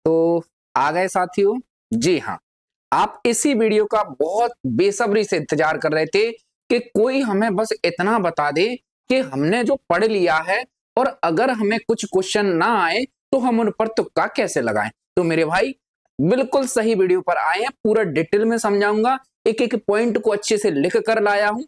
तो आ गए साथियों? जी हाँ, आप इसी वीडियो का बहुत बेसब्री से इंतजार कर रहे थे कि कोई हमें बस इतना बता दे कि हमने जो पढ़ लिया है और अगर हमें कुछ क्वेश्चन ना आए तो हम उन पर तुक्का कैसे लगाएं। तो मेरे भाई बिल्कुल सही वीडियो पर आए हैं, पूरा डिटेल में समझाऊंगा, एक एक पॉइंट को अच्छे से लिख कर लाया हूं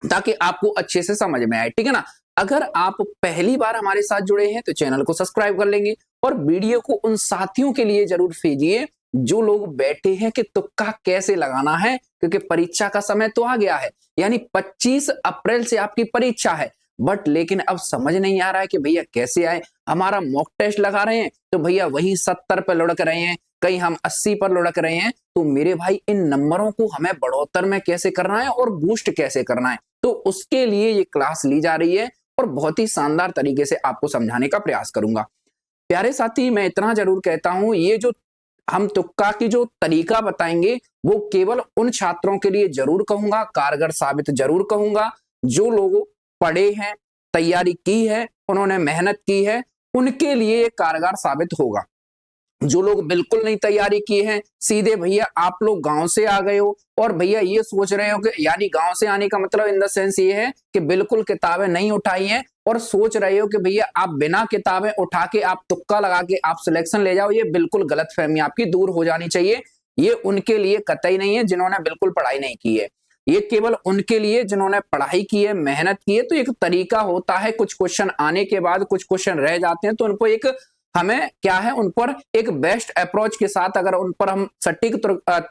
ताकि आपको अच्छे से समझ में आए, ठीक है ना। अगर आप पहली बार हमारे साथ जुड़े हैं तो चैनल को सब्सक्राइब कर लेंगे और वीडियो को उन साथियों के लिए जरूर भेजिए जो लोग बैठे हैं कि तुक्का कैसे लगाना है, क्योंकि परीक्षा का समय तो आ गया है। यानी 25 अप्रैल से आपकी परीक्षा है, बट लेकिन अब समझ नहीं आ रहा है कि भैया कैसे आए। हमारा मॉक टेस्ट लगा रहे हैं तो भैया वही 70 पे लुढ़क रहे हैं, कहीं हम 80 पर लुढ़क रहे हैं। तो मेरे भाई इन नंबरों को हमें बढ़ोत्तर में कैसे करना है और बूस्ट कैसे करना है, तो उसके लिए ये क्लास ली जा रही है और बहुत ही शानदार तरीके से आपको समझाने का प्रयास करूंगा। प्यारे साथी, मैं इतना जरूर कहता हूं, ये जो हम तुक्का की जो तरीका बताएंगे वो केवल उन छात्रों के लिए जरूर कहूंगा, कारगर साबित जरूर कहूंगा जो लोग पढ़े हैं, तैयारी की है, उन्होंने मेहनत की है, उनके लिए ये कारगर साबित होगा। जो लोग बिल्कुल नहीं तैयारी किए हैं, सीधे भैया आप लोग गांव से आ गए हो और भैया ये सोच रहे हो कि, यानी गांव से आने का मतलब इन द सेंस ये है कि बिल्कुल किताबें नहीं उठाई हैं और सोच रहे हो कि भैया आप बिना किताबें उठा के आप तुक्का लगा के आप सिलेक्शन ले जाओ, ये बिल्कुल गलतफहमी आपकी दूर हो जानी चाहिए। ये उनके लिए कतई नहीं है जिन्होंने बिल्कुल पढ़ाई नहीं की है, ये केवल उनके लिए जिन्होंने पढ़ाई की है, मेहनत की है। तो एक तरीका होता है, कुछ क्वेश्चन आने के बाद कुछ क्वेश्चन रह जाते हैं तो उनको एक हमें क्या है, उन पर एक बेस्ट अप्रोच के साथ अगर उन पर हम सटीक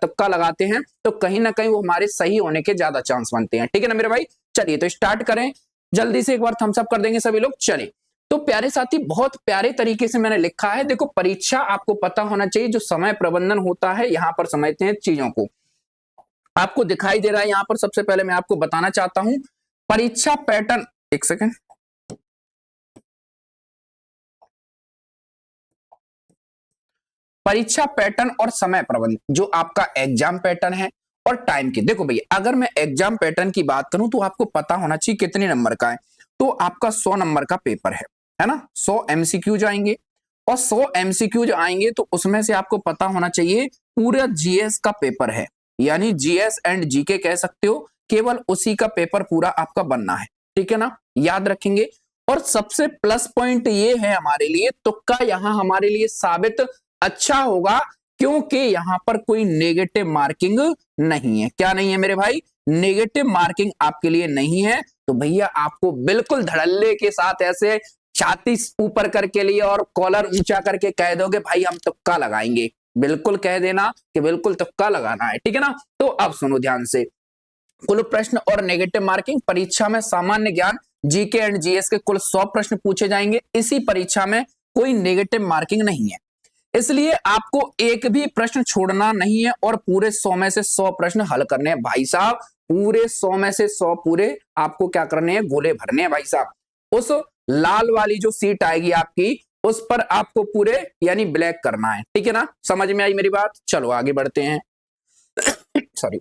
तुक्का लगाते हैं तो कहीं ना कहीं वो हमारे सही होने के ज्यादा चांस बनते हैं, ठीक है ना मेरे भाई। चलिए तो स्टार्ट करें, जल्दी से एक बार थम्स अप कर देंगे सभी लोग। चलिए तो प्यारे साथी, बहुत प्यारे तरीके से मैंने लिखा है। देखो, परीक्षा आपको पता होना चाहिए, जो समय प्रबंधन होता है यहां पर समझते हैं चीजों को। आपको दिखाई दे रहा है यहां पर, सबसे पहले मैं आपको बताना चाहता हूं परीक्षा पैटर्न। एक सेकेंड, परीक्षा पैटर्न और समय प्रबंधन, जो आपका एग्जाम पैटर्न है और टाइम की। देखो भैया, अगर मैं एग्जाम पैटर्न की बात करूं तो आपको पता होना चाहिए कितने नंबर का है। तो आपका 100 नंबर का पेपर है ना, 100 एमसीक्यूज आएंगे और 100 एमसीक्यूज आएंगे तो उसमें से आपको पता होना चाहिए पूरा जीएस का पेपर है, यानी जीएस एंड जीके कह सकते हो, केवल उसी का पेपर पूरा आपका बनना है, ठीक है ना, याद रखेंगे। और सबसे प्लस पॉइंट ये है हमारे लिए, तुक्का यहां हमारे लिए साबित अच्छा होगा क्योंकि यहां पर कोई नेगेटिव मार्किंग नहीं है। क्या नहीं है मेरे भाई? नेगेटिव मार्किंग आपके लिए नहीं है। तो भैया आपको बिल्कुल धड़ल्ले के साथ ऐसे छाती ऊपर करके लिए और कॉलर ऊंचा करके कह दोगे भाई हम तुक्का लगाएंगे, बिल्कुल कह देना कि बिल्कुल तुक्का लगाना है, ठीक है ना। तो अब सुनो ध्यान से, कुल प्रश्न और नेगेटिव मार्किंग। परीक्षा में सामान्य ज्ञान, जीके एंड जीएस के कुल 100 प्रश्न पूछे जाएंगे। इसी परीक्षा में कोई नेगेटिव मार्किंग नहीं है, इसलिए आपको एक भी प्रश्न छोड़ना नहीं है और पूरे 100 में से 100 प्रश्न हल करने हैं भाई साहब। पूरे 100 में से 100 पूरे आपको क्या करने हैं, गोले भरने हैं भाई साहब। उस लाल वाली जो सीट आएगी आपकी, उस पर आपको पूरे यानी ब्लैक करना है, ठीक है ना। समझ में आई मेरी बात? चलो आगे बढ़ते हैं। सॉरी।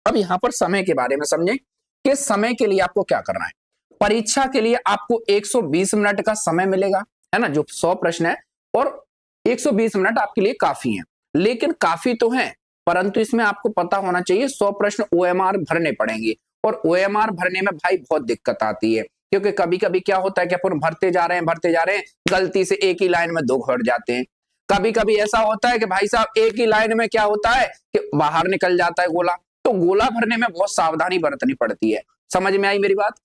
अब यहां पर समय के बारे में समझें कि समय के लिए आपको क्या करना है। परीक्षा के लिए आपको 120 मिनट का समय मिलेगा, है ना, जो 100 प्रश्न है, और 120 मिनट आपके लिए काफी हैं। लेकिन काफी तो हैं, परंतु इसमें आपको पता होना चाहिए 100 प्रश्न ओएमआर भरने पड़ेंगे और ओएमआर भरने में भाई बहुत दिक्कत आती है, क्योंकि कभी कभी क्या होता है कि अपन भरते जा रहे हैं, गलती से एक ही लाइन में दो भर जाते हैं। कभी कभी ऐसा होता है कि भाई साहब एक ही लाइन में क्या होता है कि बाहर निकल जाता है गोला। तो गोला भरने में बहुत सावधानी बरतनी पड़ती है। समझ में आई मेरी बात?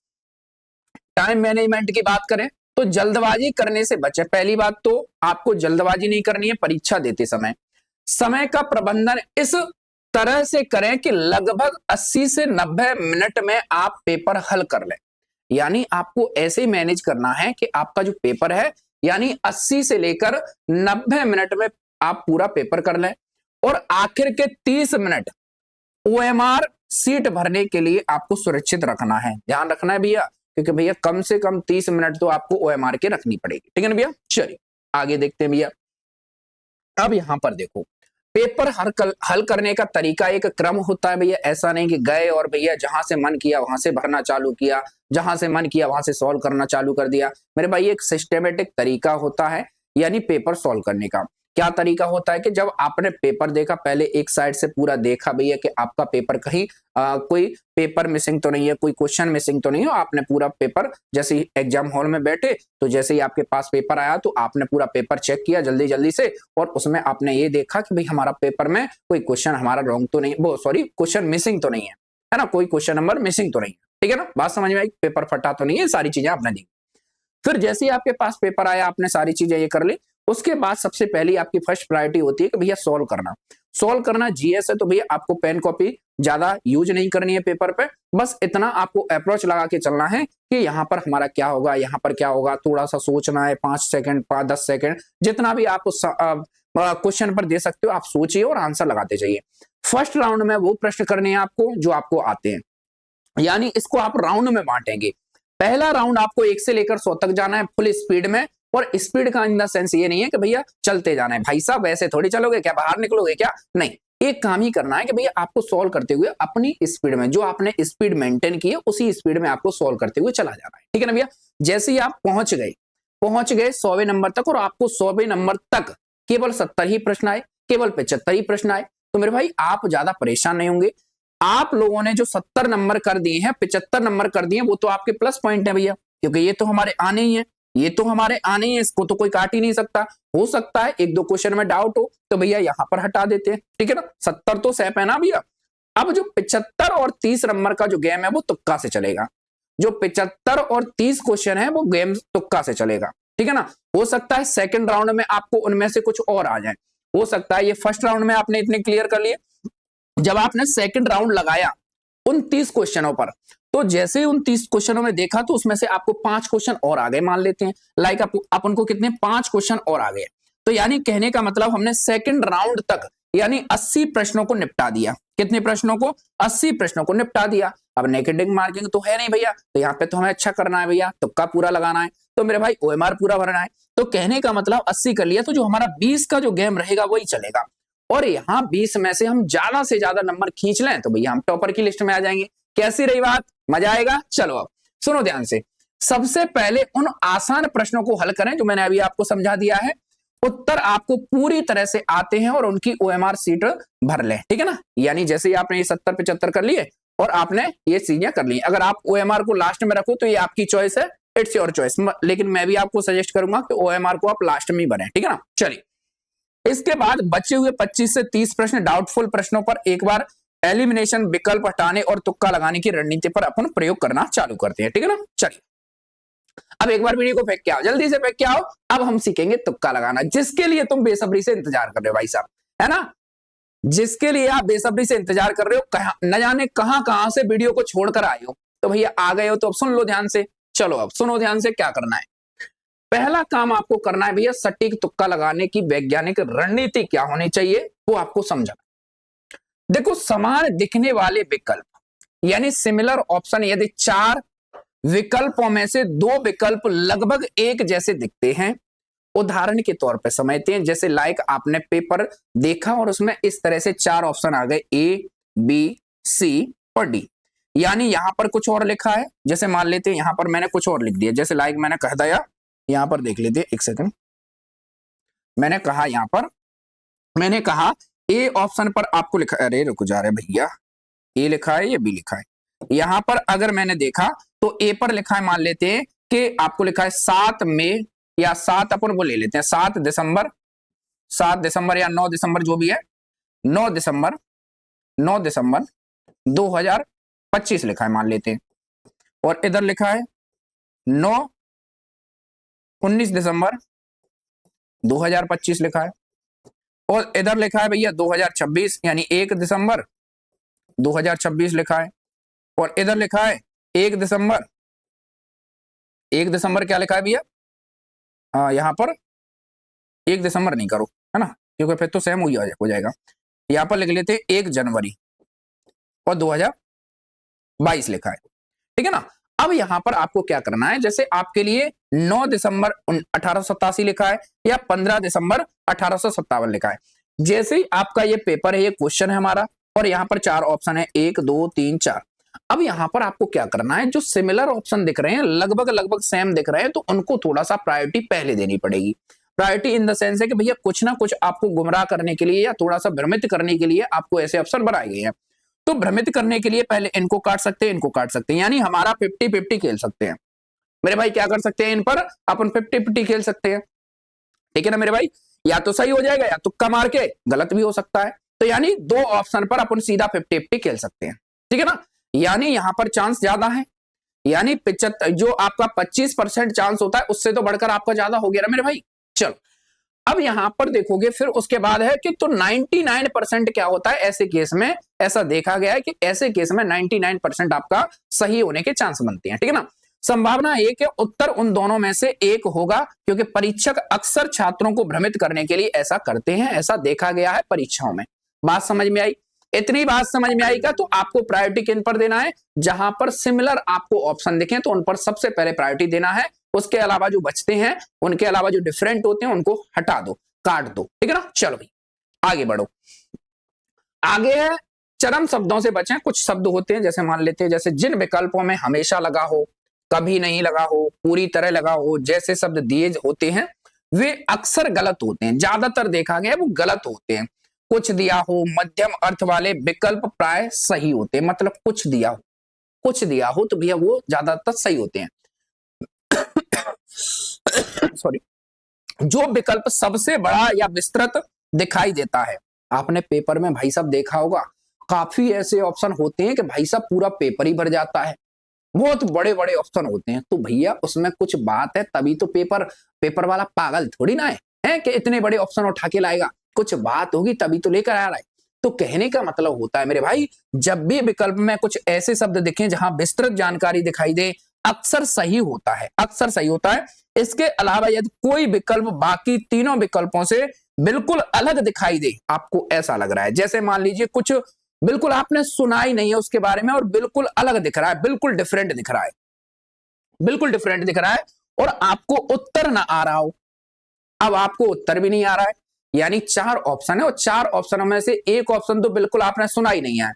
टाइम मैनेजमेंट की बात करें तो जल्दबाजी करने से बचे। पहली बात तो आपको जल्दबाजी नहीं करनी है परीक्षा देते समय। समय का प्रबंधन इस तरह से करें कि लगभग 80 से 90 मिनट में आप पेपर हल कर लें। यानी आपको ऐसे मैनेज करना है कि आपका जो पेपर है यानी 80 से लेकर 90 मिनट में आप पूरा पेपर कर लें और आखिर के 30 मिनट ओएमआर सीट भरने के लिए आपको सुरक्षित रखना है। ध्यान रखना है भैया, क्योंकि भैया कम से कम 30 मिनट तो आपको ओएमआर के रखनी पड़ेगी, ठीक है ना भैया। चलिए आगे देखते हैं भैया। अब यहां पर देखो, पेपर हल करने का तरीका एक क्रम होता है भैया। ऐसा नहीं कि गए और भैया जहां से मन किया वहां से भरना चालू किया, जहां से मन किया वहां से सॉल्व करना चालू कर दिया। मेरे भाई एक सिस्टमेटिक तरीका होता है यानी पेपर सॉल्व करने का। क्या तरीका होता है कि जब आपने पेपर देखा, पहले एक साइड से पूरा देखा भैया कि आपका पेपर कहीं कोई पेपर मिसिंग तो नहीं है, कोई क्वेश्चन मिसिंग तो नहीं है। आपने पूरा पेपर, जैसे ही एग्जाम हॉल में बैठे तो जैसे ही आपके पास पेपर आया तो आपने पूरा पेपर चेक किया जल्दी जल्दी से, और उसमें आपने ये देखा कि भाई हमारा पेपर में कोई क्वेश्चन हमारा रॉन्ग तो नहीं, वो सॉरी क्वेश्चन मिसिंग तो नहीं है ना, कोई क्वेश्चन नंबर मिसिंग तो नहीं है। ठीक है ना, बात समझ में आई, पेपर फटा तो नहीं है, सारी चीजें आपने दी। फिर जैसे ही आपके पास पेपर आया, आपने सारी चीजें ये कर ली, उसके बाद सबसे पहली आपकी फर्स्ट प्रायोरिटी होती है कि भैया सॉल्व करना। सॉल्व करना जीएस है तो भैया आपको पेन कॉपी ज्यादा यूज नहीं करनी है पेपर पे, बस इतना आपको अप्रोच लगा के चलना है कि यहाँ पर हमारा क्या होगा, यहाँ पर क्या होगा, थोड़ा सा सोचना है, 5 सेकंड 5-10 सेकंड जितना भी आप क्वेश्चन पर दे सकते हो, आप सोचिए और आंसर लगाते जाइए। फर्स्ट राउंड में वो प्रश्न करने हैं आपको जो आपको आते हैं, यानी इसको आप राउंड में बांटेंगे। पहला राउंड आपको 1 से लेकर 100 तक जाना है फुल स्पीड में, और स्पीड का इन द सेंस ये नहीं है कि भैया चलते जाना है, भाई साहब वैसे थोड़ी चलोगे क्या, बाहर निकलोगे क्या, नहीं, एक काम ही करना है कि भैया आपको सॉल्व करते हुए अपनी स्पीड में, जो आपने स्पीड मेंटेन की है उसी स्पीड में आपको सॉल्व करते हुए चला जाना है। ठीक है ना भैया, जैसे ही आप पहुंच गए 100वें नंबर तक, और आपको 100वें नंबर तक केवल 70 ही प्रश्न आए, केवल 75 ही प्रश्न आए, तो मेरे भाई आप ज्यादा परेशान नहीं होंगे। आप लोगों ने जो 70 नंबर कर दिए हैं, 75 नंबर कर दिए, वो तो आपके प्लस पॉइंट है भैया, क्योंकि ये तो हमारे आने ही है, ये तो हमारे आने ही है, इसको तो कोई काट ही नहीं सकता। हो सकता है 1-2 क्वेश्चन में डाउट हो तो भैया यहां पर हटा देते हैं। ठीक है ना, 70 तो सेफ है ना भैया। अब जो 75 और 30 नंबर का जो गेम है वो तुक्का से चलेगा, जो 75 और 30 क्वेश्चन है वो गेम तुक्का से चलेगा। ठीक है ना, हो सकता है सेकंड राउंड में आपको उनमें से कुछ और आ जाए, हो सकता है ये फर्स्ट राउंड में आपने इतने क्लियर कर लिए, जब आपने सेकंड राउंड लगाया उन 30 क्वेश्चनों पर, तो जैसे ही उन 30 क्वेश्चनों में देखा तो उसमें से आपको 5 क्वेश्चन और आ गए, मान लेते हैं लाइक अपन को कितने 5 क्वेश्चन और आ गए, तो यानी कहने का मतलब हमने सेकंड राउंड तक यानी 80 प्रश्नों को निपटा दिया। कितने प्रश्नों को, 80 प्रश्नों को निपटा दिया। अब नेगेटिव मार्किंग तो है नहीं भैया, तो यहाँ पे तो हमें अच्छा करना है भैया, तुक्का पूरा लगाना है, तो मेरे भाई ओएमआर पूरा भरना है। तो कहने का मतलब 80 कर लिया, तो जो हमारा 20 का जो गेम रहेगा वही चलेगा, और यहाँ 20 में से हम ज्यादा से ज्यादा नंबर खींच लें तो भैया हम टॉपर की लिस्ट में आ जाएंगे। कैसी रही बात, मजा आएगा। चलो अब सुनो ध्यान से, सबसे पहले उन आसान प्रश्नों को हल करें जो मैंने अभी आपको समझा दिया है, उत्तर आपको पूरी तरह से आते हैं और उनकी ओएमआर सीट भर लें। ठीक है ना, यानी जैसे ही आपने ये 70-75 कर लिए और आपने ये चीजें कर ली, अगर आप ओएमआर को लास्ट में रखो तो ये आपकी चॉइस है, इट्स योर चॉइस, लेकिन मैं भी आपको सजेस्ट करूंगा कि ओएमआर को आप लास्ट में ही भरें। ठीक है ना, चलिए इसके बाद बचे हुए 25 से 30 प्रश्न डाउटफुल प्रश्नों पर एक बार एलिमिनेशन विकल्प हटाने और तुक्का लगाने की रणनीति पर अपन प्रयोग करना चालू करते हैं। ठीक है ना, चलिए अब एक बार वीडियो को फेंक के आओ, जल्दी से फेंक के आओ। अब हम सीखेंगे तुक्का लगाना, जिसके लिए तुम बेसब्री से इंतजार कर रहे हो भाई साहब, है ना, जिसके लिए आप बेसब्री से इंतजार कर रहे हो, न जाने कहां से वीडियो को छोड़कर आए हो, तो भैया आ गए हो तो अब सुन लो ध्यान से। चलो अब सुनो ध्यान से क्या करना है। पहला काम आपको करना है भैया, सटीक तुक्का लगाने की वैज्ञानिक रणनीति क्या होनी चाहिए वो आपको समझना। देखो, समान दिखने वाले विकल्प यानी सिमिलर ऑप्शन, यदि 4 विकल्पों में से 2 विकल्प लगभग एक जैसे दिखते हैं, उदाहरण के तौर पे समझते हैं, जैसे लाइक आपने पेपर देखा और उसमें इस तरह से 4 ऑप्शन आ गए, ए बी सी और डी, यानी यहां पर कुछ और लिखा है, जैसे मान लेते हैं यहां पर मैंने कुछ और लिख दिया, जैसे लाइक मैंने कह दिया, यहां पर देख लेते, एक सेकंड, मैंने कहा यहां पर मैंने कहा ए ऑप्शन पर आपको लिखा, अरे रुक जा रहे भैया, ए लिखा है या बी लिखा है, यहां पर अगर मैंने देखा तो ए पर लिखा है, मान लेते हैं कि आपको लिखा है 7 मई या 7 अपन वो ले लेते हैं 7 दिसंबर या 9 दिसंबर जो भी है, 9 दिसंबर 2025 लिखा है मान लेते हैं, और इधर लिखा है 19 दिसंबर 2025 लिखा है, और इधर लिखा है भैया 2026 यानी 1 दिसंबर 2026 लिखा है, और इधर लिखा है 1 दिसंबर क्या लिखा है भैया, यहां पर 1 दिसंबर नहीं करो, है ना, क्योंकि फिर तो सेम हो जाएगा। यहां पर लिख लेते हैं 1 जनवरी और 2022 लिखा है। ठीक है ना, अब यहां पर आपको क्या करना है, जैसे आपके लिए 9 दिसंबर 1887 लिखा है या 15 दिसंबर 1857 लिखा है, जैसे ही आपका ये पेपर है, ये क्वेश्चन है हमारा, और यहां पर 4 ऑप्शन है 1 2 3 4। अब यहां पर आपको क्या करना है, जो सिमिलर ऑप्शन दिख रहे हैं, लगभग सेम दिख रहे हैं, तो उनको थोड़ा सा प्रायोरिटी पहले देनी पड़ेगी। प्रायोरिटी इन द सेंस है कि भैया कुछ ना कुछ आपको गुमराह करने के लिए या थोड़ा सा भ्रमित करने के लिए आपको ऐसे ऑप्शन बनाए गए हैं। तो भ्रमित करने के लिए पहले इनको काट सकते हैं, इनको काट सकते हैं, यानी हमारा 50-50 खेल सकते हैं मेरे भाई। क्या कर सकते हैं, इन पर अपन 50-50 खेल सकते हैं, ठीक है ना मेरे भाई। या तो सही हो जाएगा या तुक्का मार के गलत भी हो सकता है। तो यानी दो ऑप्शन पर अपन सीधा 50-50 खेल सकते हैं, ठीक है ना। यानी यहां पर चांस ज्यादा है, यानी 75 जो आपका 25% चांस होता है उससे तो बढ़कर आपका ज्यादा हो गया ना मेरे भाई। चलो अब यहां पर देखोगे फिर उसके बाद है कि तो 99% क्या होता है ऐसे केस में, ऐसा देखा गया है कि ऐसे केस में 99% आपका सही होने के चांस बनते हैं, ठीक है ना। संभावना एक है उत्तर उन दोनों में से एक होगा, क्योंकि परीक्षक अक्सर छात्रों को भ्रमित करने के लिए ऐसा करते हैं, ऐसा देखा गया है परीक्षाओं में। बात समझ में आई, इतनी बात समझ में आई का तो आपको प्रायोरिटी किन पर देना है, जहां पर सिमिलर आपको ऑप्शन दिखे तो उन पर सबसे पहले प्रायोरिटी देना है। उसके अलावा जो बचते हैं, उनके अलावा जो डिफरेंट होते हैं उनको हटा दो, काट दो, ठीक है ना। चलो भाई आगे बढ़ो। आगे है चरम शब्दों से बचें। कुछ शब्द होते हैं जैसे मान लेते हैं, जैसे जिन विकल्पों में हमेशा लगा हो, कभी नहीं लगा हो, पूरी तरह लगा हो, जैसे शब्द दिए होते हैं वे अक्सर गलत होते हैं, ज्यादातर देखा गया है वो गलत होते हैं। कुछ दिया हो, मध्यम अर्थ वाले विकल्प प्राय सही होते हैं, मतलब कुछ दिया हो, कुछ दिया हो तो भैया वो ज्यादातर सही होते हैं। सॉरी, जो विकल्प सबसे बड़ा या विस्तृत दिखाई देता है, आपने पेपर में भाई साहब देखा होगा काफी ऐसे ऑप्शन होते हैं कि भाई साहब पूरा पेपर ही भर जाता है, बहुत बड़े बड़े ऑप्शन होते हैं। तो भैया उसमें कुछ बात है, तभी तो पेपर वाला पागल थोड़ी ना है कि इतने बड़े ऑप्शन उठा के लाएगा, कुछ बात होगी तभी तो लेकर आ रहा है। तो कहने का मतलब होता है मेरे भाई, जब भी विकल्प में कुछ ऐसे शब्द दिखें जहां विस्तृत जानकारी दिखाई दे, अक्सर सही होता है, अक्सर सही होता है। इसके अलावा यदि कोई विकल्प बाकी तीनों विकल्पों से बिल्कुल अलग दिखाई दे, आपको ऐसा लग रहा है जैसे मान लीजिए कुछ बिल्कुल आपने सुना ही नहीं है उसके बारे में और बिल्कुल अलग दिख रहा है, बिल्कुल डिफरेंट दिख रहा है, बिल्कुल डिफरेंट दिख रहा है, और आपको उत्तर ना आ रहा हो। अब आपको उत्तर भी नहीं आ रहा है, यानी 4 ऑप्शन है और 4 ऑप्शनों में से एक ऑप्शन तो बिल्कुल आपने सुना ही नहीं है।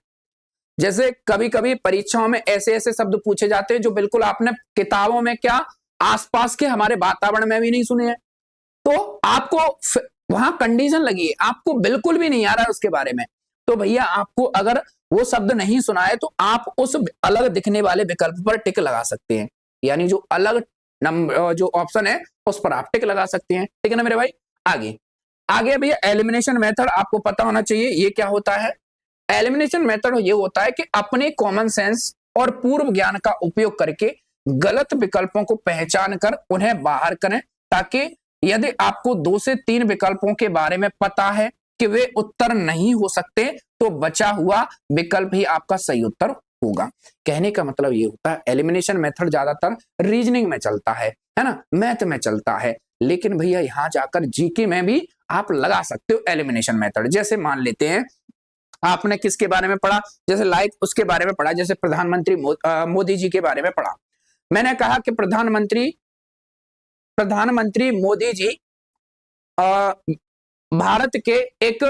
जैसे कभी कभी परीक्षाओं में ऐसे ऐसे शब्द पूछे जाते हैं जो बिल्कुल आपने किताबों में क्या आसपास के हमारे वातावरण में भी नहीं सुने हैं। तो आपको वहां कंडीशन लगी है, आपको बिल्कुल भी नहीं आ रहा है उसके बारे में, तो भैया आपको अगर वो शब्द नहीं सुना है तो आप उस अलग दिखने वाले विकल्प पर टिक लगा सकते हैं, यानी जो अलग नंबर जो ऑप्शन है उस पर आप टिक लगा सकते हैं, ठीक है ना मेरे भाई। आगे आगे भैया एलिमिनेशन मेथड आपको पता होना चाहिए, ये क्या होता है। एलिमिनेशन मेथड ये होता है कि अपने कॉमन सेंस और पूर्व ज्ञान का उपयोग करके गलत विकल्पों को पहचान कर उन्हें बाहर करें, ताकि यदि आपको 2 से 3 विकल्पों के बारे में पता है कि वे उत्तर नहीं हो सकते तो बचा हुआ विकल्प ही आपका सही उत्तर होगा। कहने का मतलब ये होता है एलिमिनेशन मेथड ज्यादातर रीजनिंग में चलता है ना, मैथ में चलता है, लेकिन भैया यहां जाकर जीके में भी आप लगा सकते हो एलिमिनेशन मेथड। जैसे मान लेते हैं आपने किसके बारे में पढ़ा, जैसे लाइक उसके बारे में पढ़ा, जैसे प्रधानमंत्री मोदी जी के बारे में पढ़ा। मैंने कहा कि प्रधानमंत्री मोदी जी भारत के एक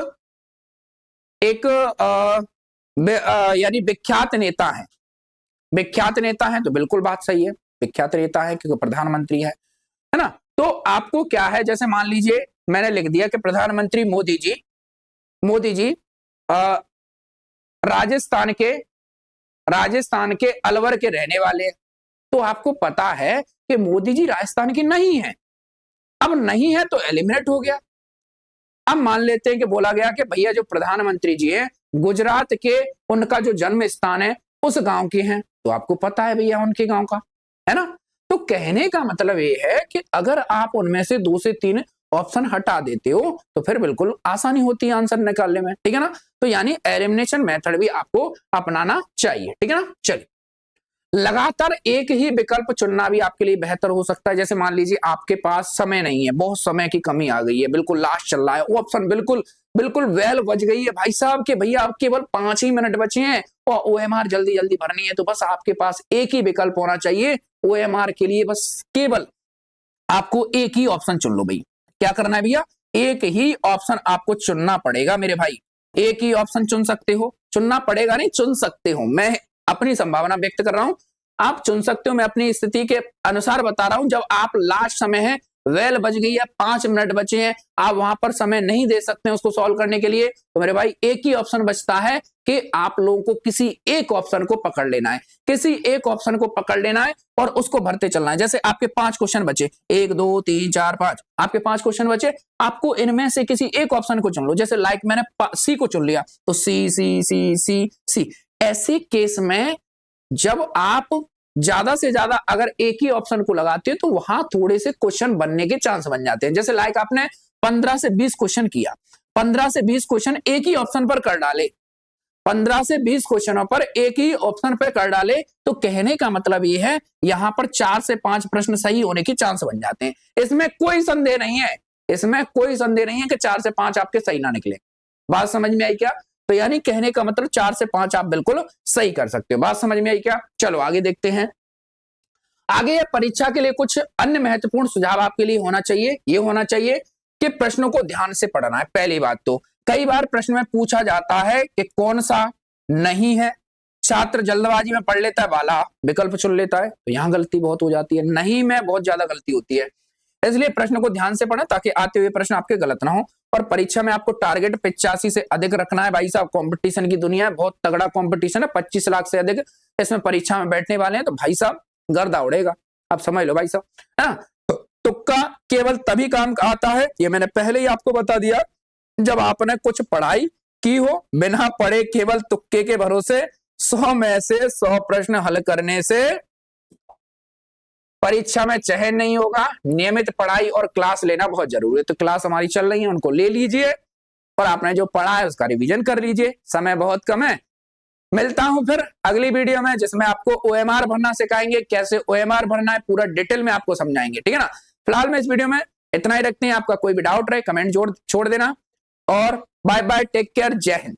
यानी विख्यात नेता हैं, विख्यात नेता हैं तो बिल्कुल बात सही है, विख्यात नेता है क्योंकि प्रधानमंत्री है ना। तो आपको क्या है, जैसे मान लीजिए मैंने लिख दिया कि प्रधानमंत्री मोदी जी राजस्थान के अलवर के रहने वाले हैं, तो आपको पता है कि मोदी जी राजस्थान के नहीं है। अब नहीं है तो एलिमिनेट हो गया। अब मान लेते हैं कि बोला गया कि भैया जो प्रधानमंत्री जी हैं गुजरात के उनका जो जन्म स्थान है उस गांव के हैं, तो आपको पता है भैया उनके गांव का, है ना। तो कहने का मतलब ये है कि अगर आप उनमें से 2 से 3 ऑप्शन हटा देते हो तो फिर बिल्कुल आसानी होती है आंसर निकालने में, ठीक है ना। तो यानी एलिमिनेशन मेथड भी आपको अपनाना चाहिए, ठीक है ना। चलिए, लगातार एक ही विकल्प चुनना भी आपके लिए बेहतर हो सकता है। जैसे मान लीजिए आपके पास समय नहीं है, बहुत समय की कमी आ गई है, बिल्कुल लास्ट चल रहा है, वो ऑप्शन बिल्कुल वेल बज गई है भाई साहब के भैया आप केवल 5 ही मिनट बचे हैं और ओएमआर जल्दी जल्दी भरनी है, तो बस आपके पास एक ही विकल्प होना चाहिए ओएमआर के लिए, बस केवल आपको एक ही ऑप्शन चुन लो भाई। क्या करना है भैया, एक ही ऑप्शन आपको चुनना पड़ेगा मेरे भाई, एक ही ऑप्शन चुन सकते हो, चुनना पड़ेगा नहीं चुन सकते हो, मैं अपनी संभावना व्यक्त कर रहा हूं, आप चुन सकते हो, मैं अपनी स्थिति के अनुसार बता रहा हूं। जब आप लास्ट समय है वेल बज गई है, 5 मिनट बचे हैं, आप वहां पर समय नहीं दे सकते हैं उसको सॉल्व करने के लिए, तो मेरे भाई एक ही ऑप्शन बचता है कि आप लोगों को किसी एक ऑप्शन को पकड़ लेना है, किसी एक ऑप्शन को पकड़ लेना है और उसको भरते चलना है। जैसे आपके 5 क्वेश्चन बचे, 1 2 3 4 5, आपके 5 क्वेश्चन बचे, आपको इनमें से किसी एक ऑप्शन को चुन लो। जैसे लाइक मैंने सी को चुन लिया, तो सी सी सी सी सी। ऐसे केस में जब आप ज्यादा से ज्यादा अगर एक ही ऑप्शन को लगाते हो तो वहां थोड़े से क्वेश्चन बनने के चांस बन जाते हैं। जैसे लाइक आपने 15 से 20 क्वेश्चन किया, 15 से 20 क्वेश्चन एक ही ऑप्शन पर कर डाले, 15 से 20 क्वेश्चनों पर एक ही ऑप्शन पर कर डाले, तो कहने का मतलब ये है यहां पर 4 से 5 प्रश्न सही होने के चांस बन जाते हैं। इसमें कोई संदेह नहीं है, इसमें कोई संदेह नहीं है कि 4 से 5 आपके सही ना निकले। बात समझ में आई क्या? तो यानी कहने का मतलब 4 से 5 आप बिल्कुल सही कर सकते हो। बात समझ में आई क्या? चलो आगे देखते हैं। आगे परीक्षा के लिए कुछ अन्य महत्वपूर्ण सुझाव आपके लिए होना चाहिए। ये होना चाहिए कि प्रश्नों को ध्यान से पढ़ना है। पहली बात तो कई बार प्रश्न में पूछा जाता है कि कौन सा नहीं है, छात्र जल्दबाजी में पढ़ लेता है, वाला विकल्प चुन लेता है, तो यहां गलती बहुत हो जाती है। नहीं में बहुत ज्यादा गलती होती है, इसलिए प्रश्न को ध्यान से पढ़ें ताकि आते हुए प्रश्न आपके गलत ना हो। और परीक्षा में आपको टारगेट 85 से अधिक रखना है। भाई साहब कंपटीशन की दुनिया है, बहुत तगड़ा कंपटीशन है, 25 लाख से अधिक इसमें परीक्षा में बैठने वाले हैं, तो भाई साहब गर्दा उड़ेगा, आप समझ लो भाई साहब। हाँ, तुक्का केवल तभी काम आता है, ये मैंने पहले ही आपको बता दिया, जब आपने कुछ पढ़ाई की हो। बिना पढ़े केवल तुक्के के भरोसे 100 में से 100 प्रश्न हल करने से परीक्षा में चयन नहीं होगा। नियमित पढ़ाई और क्लास लेना बहुत जरूरी है। तो क्लास हमारी चल रही है, उनको ले लीजिए और आपने जो पढ़ा है उसका रिवीजन कर लीजिए। समय बहुत कम है। मिलता हूं फिर अगली वीडियो में, जिसमें आपको ओएमआर भरना सिखाएंगे, कैसे ओएमआर भरना है पूरा डिटेल में आपको समझाएंगे, ठीक है ना। फिलहाल में इस वीडियो में इतना ही रखते हैं। आपका कोई भी डाउट रहे कमेंट छोड़ देना, और बाय बाय, टेक केयर, जय हिंद।